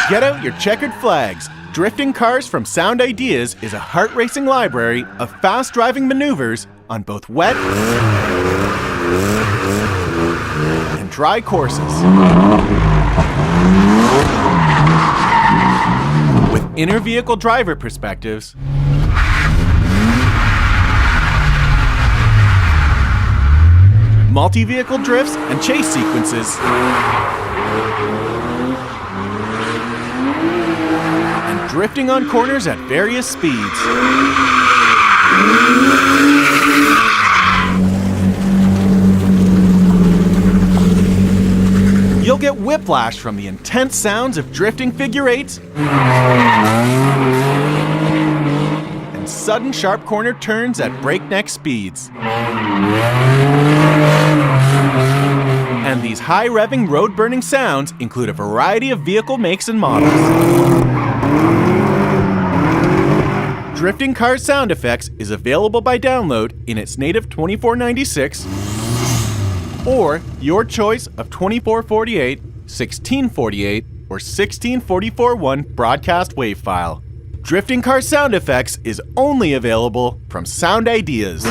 Get out your checkered flags. Drifting Cars from Sound Ideas is a heart-racing library of fast-driving maneuvers on both wet and dry courses. With inner-vehicle driver perspectives, multi-vehicle drifts and chase sequences, and drifting on corners at various speeds. You'll get whiplash from the intense sounds of drifting figure eights and sudden sharp corner turns at breakneck speeds. And these high-revving, road-burning sounds include a variety of vehicle makes and models. Drifting Cars Sound Effects is available by download in its native 2496 or your choice of 2448, 1648, or 1644.1 broadcast wave file. Drifting Cars Sound Effects is only available from Sound Ideas.